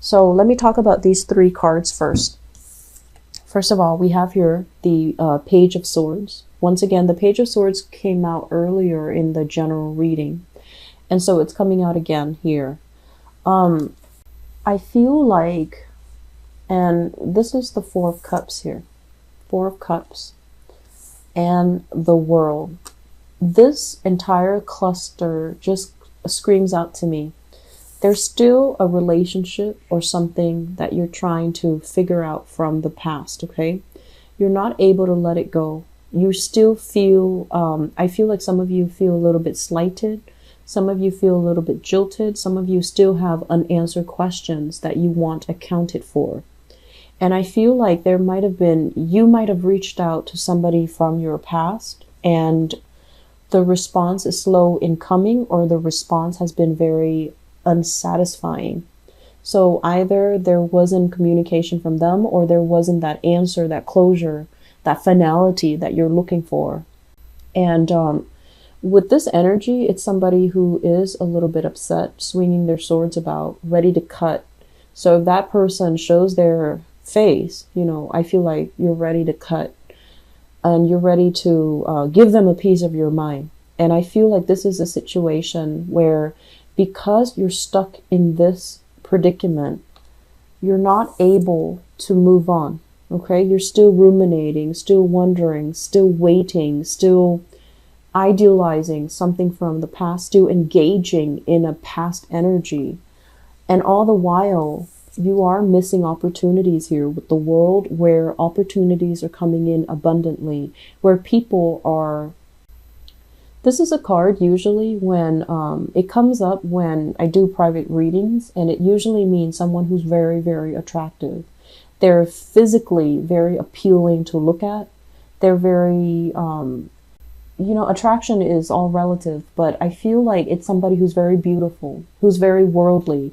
So let me talk about these three cards first. First of all, we have here the Page of Swords. Once again, the Page of Swords came out earlier in the general reading, and so it's coming out again here. I feel like, and this is the Four of Cups here. Four of Cups and the World. This entire cluster just screams out to me. There's still a relationship or something that you're trying to figure out from the past, okay? You're not able to let it go. You still feel, I feel like some of you feel a little bit slighted. Some of you feel a little bit jilted. Some of you still have unanswered questions that you want accounted for. And I feel like there might have been, you might have reached out to somebody from your past and the response is slow in coming, or the response has been very unsatisfying. So either there wasn't communication from them, or there wasn't that answer, that closure, that finality that you're looking for. And with this energy, it's somebody who is a little bit upset, swinging their swords about, ready to cut. So if that person shows their face, you know, I feel like you're ready to cut and you're ready to give them a piece of your mind. And I feel like this is a situation where, because you're stuck in this predicament, you're not able to move on, okay? You're still ruminating, still wondering, still waiting, still idealizing something from the past, still engaging in a past energy. And all the while, you are missing opportunities here with the World, where opportunities are coming in abundantly, where people are. This is a card usually when it comes up when I do private readings, and it usually means someone who's very, very attractive. They're physically very appealing to look at. They're very, you know, attraction is all relative, but I feel like it's somebody who's very beautiful, who's very worldly,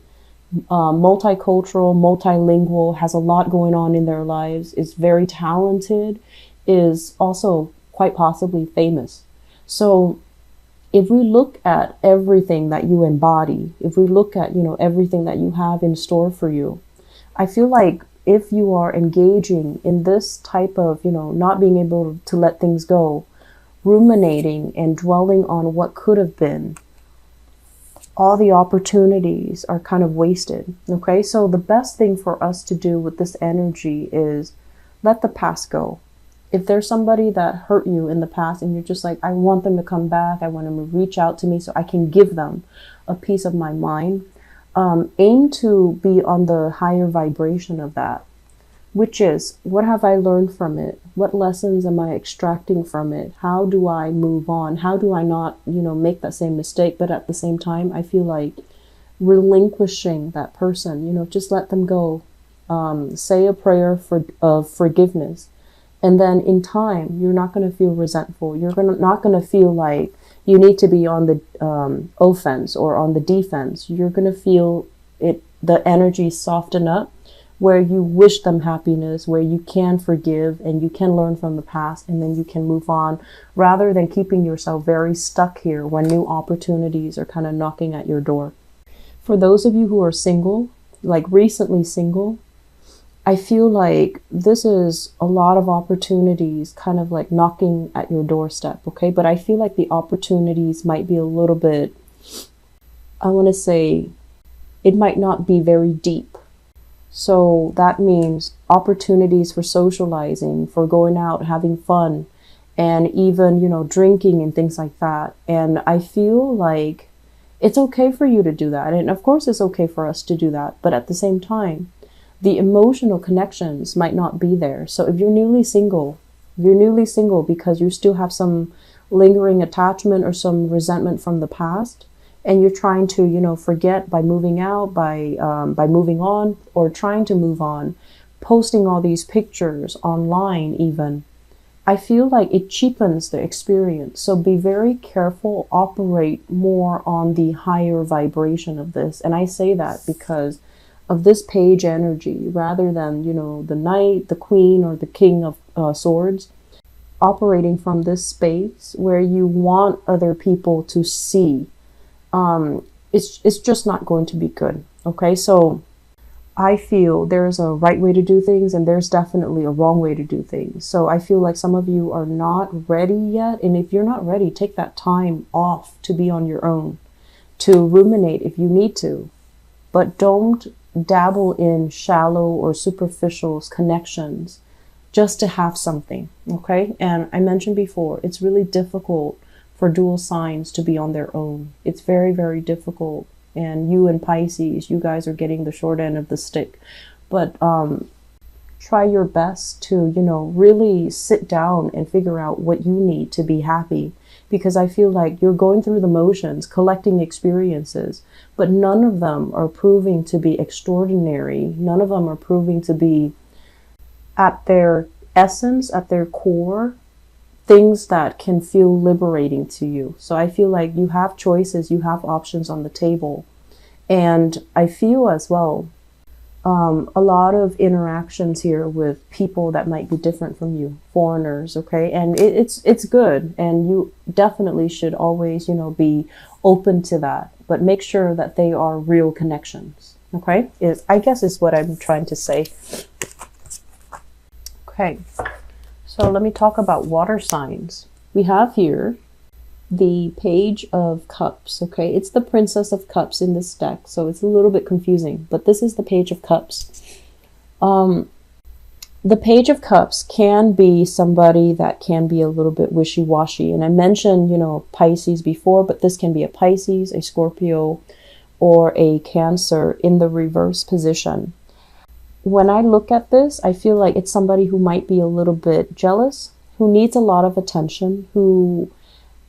multicultural, multilingual, has a lot going on in their lives, is very talented, is also quite possibly famous. So if we look at everything that you embody, if we look at, you know, everything that you have in store for you, I feel like if you are engaging in this type of, you know, not being able to let things go, ruminating and dwelling on what could have been, all the opportunities are kind of wasted. Okay, so the best thing for us to do with this energy is let the past go. If there's somebody that hurt you in the past and you're just like, I want them to come back, I want them to reach out to me so I can give them a piece of my mind, aim to be on the higher vibration of that, which is, what have I learned from it? What lessons am I extracting from it? How do I move on? How do I not, you know, make that same mistake? But at the same time, I feel like relinquishing that person, you know, just let them go. Say a prayer of forgiveness. And then in time, you're not going to feel resentful. You're not going to feel like you need to be on the offense or on the defense. You're going to feel it, the energy soften up, where you wish them happiness, where you can forgive and you can learn from the past, and then you can move on, rather than keeping yourself very stuck here when new opportunities are kind of knocking at your door. For those of you who are single, like recently single, I feel like this is a lot of opportunities kind of like knocking at your doorstep, okay? But I feel like the opportunities might be a little bit, I want to say, it might not be very deep. So that means opportunities for socializing, for going out, having fun, and even, you know, drinking and things like that. And I feel like it's okay for you to do that. And of course it's okay for us to do that. But at the same time, the emotional connections might not be there. So if you're newly single because you still have some lingering attachment or some resentment from the past, and you're trying to, you know, forget by moving out, by moving on, or trying to move on, posting all these pictures online even, I feel like it cheapens the experience. So be very careful, operate more on the higher vibration of this. And I say that because of this page energy, rather than, you know, the knight, the queen, or the king of swords, operating from this space where you want other people to see. It's just not going to be good. Okay, so I feel there's a right way to do things and there's definitely a wrong way to do things. So I feel like some of you are not ready yet. And if you're not ready, take that time off to be on your own, to ruminate if you need to. But don't dabble in shallow or superficial connections just to have something, okay? And I mentioned before, it's really difficult for dual signs to be on their own. It's very, very difficult. And you and Pisces, you guys are getting the short end of the stick. But try your best to, really sit down and figure out what you need to be happy. Because I feel like you're going through the motions, collecting experiences, but none of them are proving to be extraordinary. None of them are proving to be, at their essence, at their core, things that can feel liberating to you. So I feel like you have choices, you have options on the table. And I feel as well, a lot of interactions here with people that might be different from you, foreigners, okay? And it's good. And you definitely should always, be open to that. But make sure that they are real connections, okay? I guess is what I'm trying to say. Okay. So let me talk about water signs. We have here the Page of Cups, okay? It's the Princess of Cups in this deck, so it's a little bit confusing, but this is the Page of Cups. The Page of Cups can be somebody that can be a little bit wishy-washy, and I mentioned, Pisces before, but this can be a Pisces, a Scorpio, or a Cancer in the reverse position. When I look at this, I feel like it's somebody who might be a little bit jealous, who needs a lot of attention, who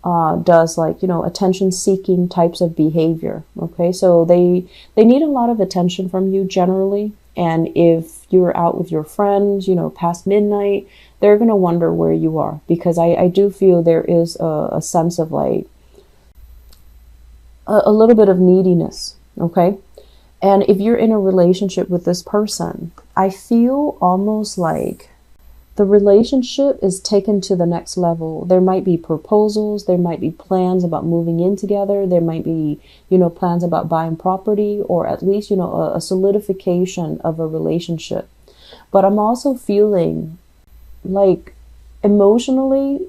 does attention-seeking types of behavior. Okay, so they need a lot of attention from you generally. And if you're out with your friends, past midnight, they're going to wonder where you are. Because I do feel there is a sense of like a little bit of neediness. Okay. And if you're in a relationship with this person, I feel almost like the relationship is taken to the next level. There might be proposals. There might be plans about moving in together. There might be, plans about buying property, or at least, a solidification of a relationship. But I'm also feeling like emotionally,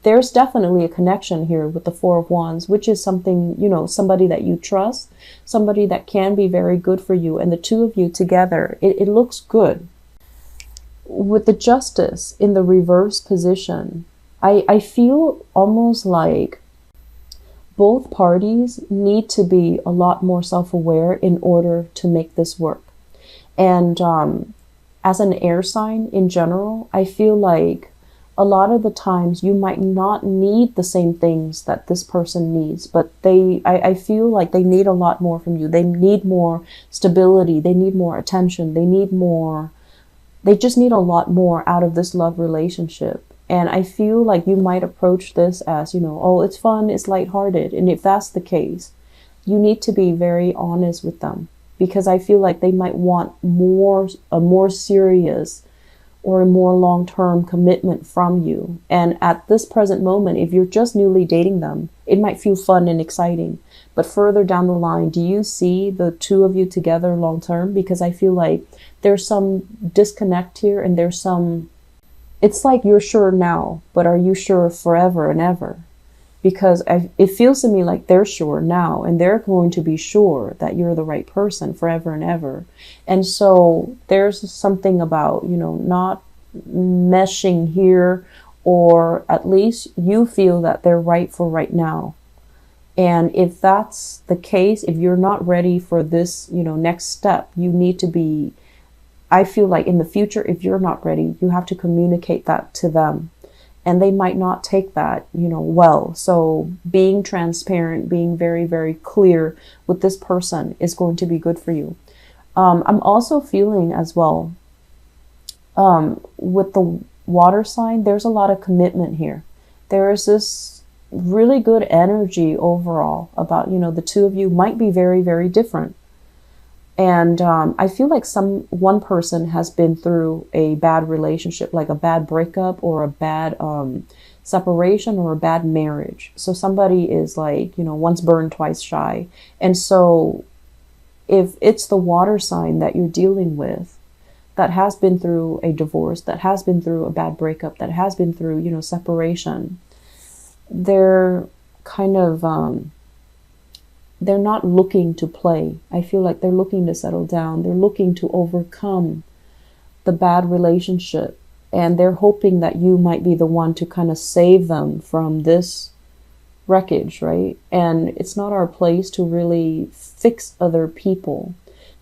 there's definitely a connection here with the Four of Wands, which is something, somebody that you trust, somebody that can be very good for you. And the two of you together, it looks good. With the Justice in the reverse position, I feel almost like both parties need to be a lot more self-aware in order to make this work. And as an air sign in general, I feel like a lot of the times you might not need the same things that this person needs, but I feel like they need a lot more from you. They need more stability. They need more attention. They just need a lot more out of this love relationship. And I feel like you might approach this as, oh, it's fun, it's lighthearted. And if that's the case, you need to be very honest with them, because I feel like they might want a more serious or a more long-term commitment from you. And at this present moment, if you're just newly dating them, it might feel fun and exciting. But further down the line, do you see the two of you together long-term? Because I feel like there's some disconnect here, and it's like you're sure now, but are you sure forever and ever? Because it feels to me like they're sure now, and they're going to be sure that you're the right person forever and ever. And so there's something about, not meshing here, or at least you feel that they're right for right now. And if that's the case, if you're not ready for this, next step, you need to be, I feel like in the future, if you're not ready, you have to communicate that to them. And they might not take that, well. So being transparent, being very, very clear with this person is going to be good for you. I'm also feeling as well, with the water sign, there's a lot of commitment here. There is this really good energy overall about, the two of you might be very, very different. And I feel like one person has been through a bad relationship, like a bad breakup or a bad separation or a bad marriage. So somebody is like, once burned, twice shy. And so if it's the water sign that you're dealing with that has been through a divorce, that has been through a bad breakup, that has been through, you know, separation, they're kind of, they're not looking to play. I feel like they're looking to settle down. They're looking to overcome the bad relationship. And they're hoping that you might be the one to kind of save them from this wreckage, right? And it's not our place to really fix other people.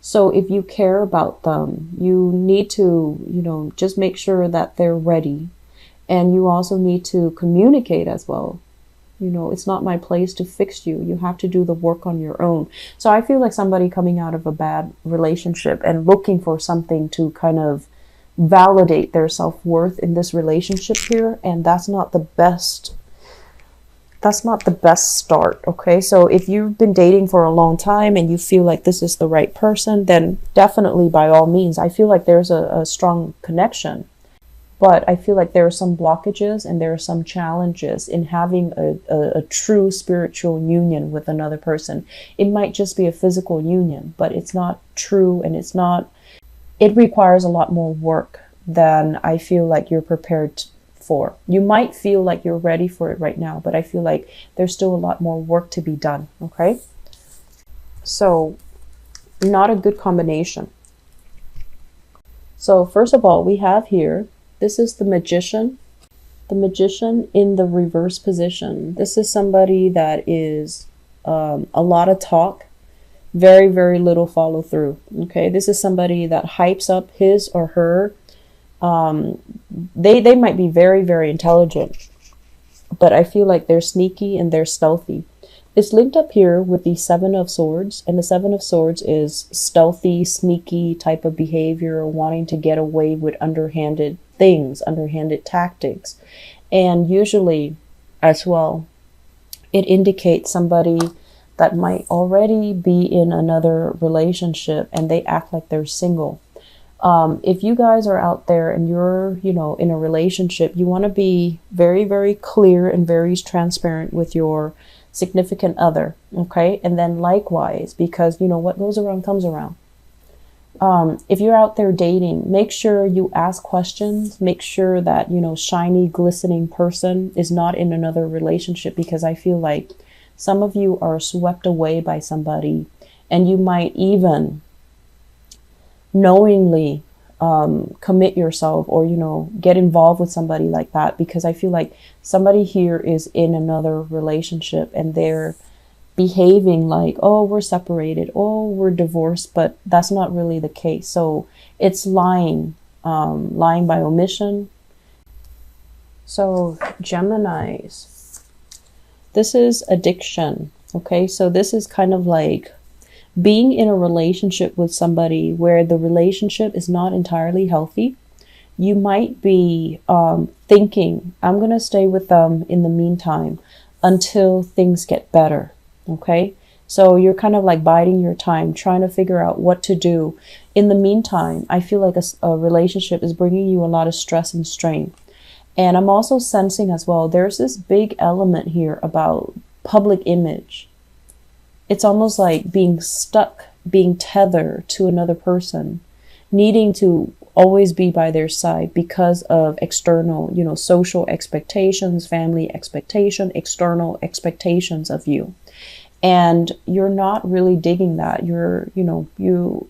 So if you care about them, you need to, you know, just make sure that they're ready. And you also need to communicate as well. You know, it's not my place to fix you. You have to do the work on your own. So I feel like somebody coming out of a bad relationship and looking for something to kind of validate their self-worth in this relationship here. And that's not the best start. Okay, so if you've been dating for a long time and you feel like this is the right person, then definitely, by all means, I feel like there's a strong connection. But I feel like there are some blockages and there are some challenges in having a true spiritual union with another person. It might just be a physical union, but it's not true, and it requires a lot more work than I feel like you're prepared for. You might feel like you're ready for it right now, but I feel like there's still a lot more work to be done, okay? So, not a good combination. So, first of all, we have here, this is the Magician. The Magician in the reverse position. This is somebody that is a lot of talk, very, very little follow through. Okay, this is somebody that hypes up his or her. They might be very, very intelligent, but I feel like they're sneaky and they're stealthy. It's linked up here with the Seven of Swords, and the Seven of Swords is stealthy, sneaky type of behavior, wanting to get away with underhanded things, underhanded tactics. And usually as well, it indicates somebody that might already be in another relationship and they act like they're single. If you guys are out there and you're, you know, in a relationship, you want to be very, very clear and very transparent with your significant other, okay? And then likewise, because, you know, what goes around comes around. If you're out there dating, make sure you ask questions. Make sure that, you know, shiny, glistening person is not in another relationship, because I feel like some of you are swept away by somebody, and you might even knowingly commit yourself, or, you know, get involved with somebody like that, because I feel like somebody here is in another relationship and they're behaving like, oh, we're separated, oh, we're divorced, but that's not really the case. So it's lying, lying by omission. So Geminis, this is addiction. Okay, so this is kind of like being in a relationship with somebody where the relationship is not entirely healthy. You might be thinking, I'm going to stay with them in the meantime until things get better. Okay, so you're kind of like biding your time, trying to figure out what to do. In the meantime, I feel like a relationship is bringing you a lot of stress and strain. And I'm also sensing as well, there's this big element here about public image. It's almost like being stuck, being tethered to another person, needing to always be by their side because of external, you know, social expectations, family expectation, external expectations of you. And you're not really digging that. You're, you know, you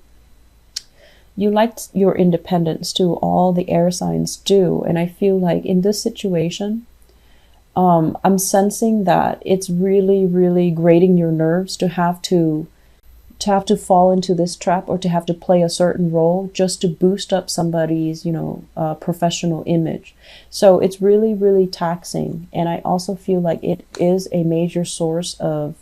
like your independence too. All the air signs do. And I feel like in this situation, I'm sensing that it's really, really grating your nerves to have to fall into this trap, or to have to play a certain role just to boost up somebody's, you know, professional image. So it's really, really taxing. And I also feel like it is a major source of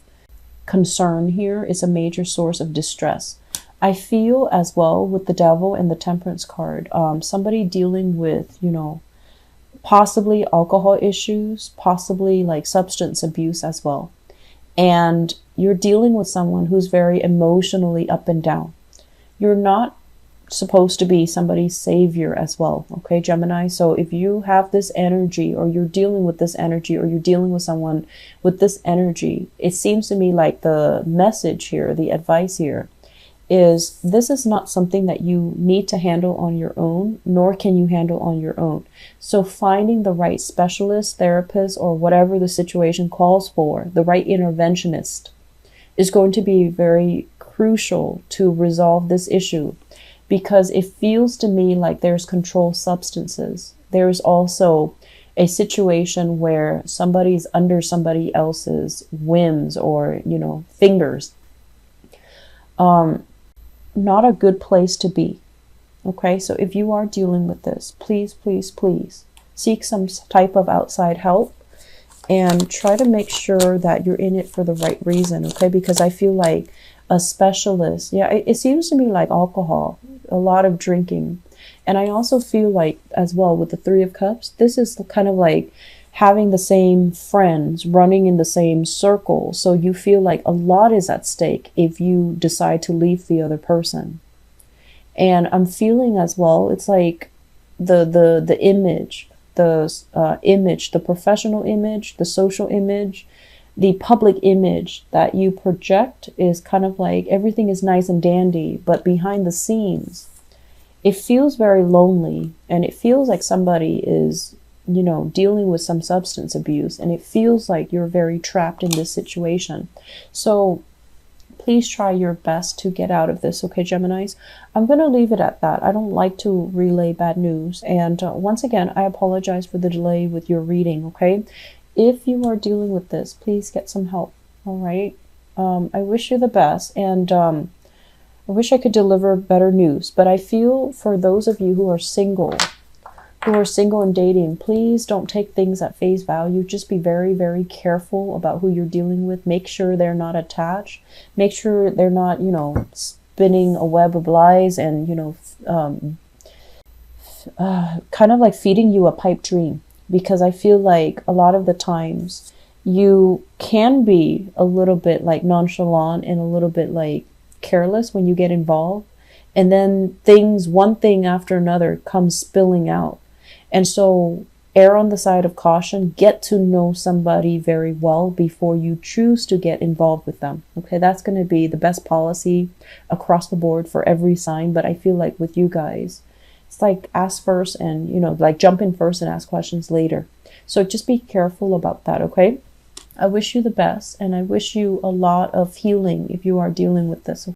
concern here. It's a major source of distress. I feel as well with the Devil and the Temperance card, somebody dealing with, you know, possibly alcohol issues, possibly like substance abuse as well. And you're dealing with someone who's very emotionally up and down. You're not supposed to be somebody's savior as well, okay, Gemini? So if you have this energy, or you're dealing with this energy, or you're dealing with someone with this energy, it seems to me like the message here, the advice here, is this is not something that you need to handle on your own, nor can you handle on your own. So finding the right specialist, therapist, or whatever the situation calls for, the right interventionist, is going to be very crucial to resolve this issue, because it feels to me like there's controlled substances. There's also a situation where somebody's under somebody else's whims or, fingers. Not a good place to be. Okay, so if you are dealing with this, please, please, please seek some type of outside help and try to make sure that you're in it for the right reason. Okay, because I feel like a specialist, it seems to me like alcohol, a lot of drinking. And I also feel like as well with the Three of Cups, this is kind of like having the same friends, running in the same circle. So you feel like a lot is at stake if you decide to leave the other person. And I'm feeling as well, it's like the image, the professional image, the social image, the public image that you project is kind of like everything is nice and dandy, but behind the scenes, it feels very lonely, and it feels like somebody is, dealing with some substance abuse, and it feels like you're very trapped in this situation. So please try your best to get out of this, okay, Geminis? I'm going to leave it at that. I don't like to relay bad news. And once again, I apologize for the delay with your reading, okay? If you are dealing with this, please get some help, all right? I wish you the best, and I wish I could deliver better news. But I feel for those of you who are single and dating, please don't take things at face value. Just be very, very careful about who you're dealing with. Make sure they're not attached. Make sure they're not, spinning a web of lies and, kind of like feeding you a pipe dream. Because I feel like a lot of the times you can be a little bit like nonchalant and a little bit like careless when you get involved. And then one thing after another comes spilling out. And so err on the side of caution. Get to know somebody very well before you choose to get involved with them. Okay, that's going to be the best policy across the board for every sign. But I feel like with you guys, it's like ask first and, like jump in first and ask questions later. So just be careful about that, okay? I wish you the best, and I wish you a lot of healing if you are dealing with this.